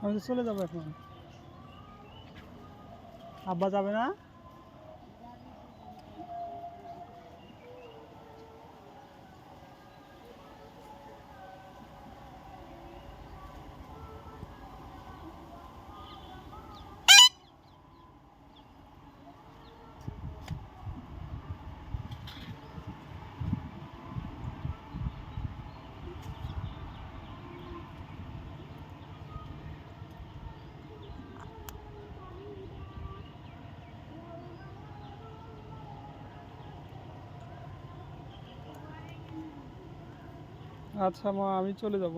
আমি তো চলে যাবো এখন। আব্বা যাবে না? আচ্ছা মা, আমি চলে যাব।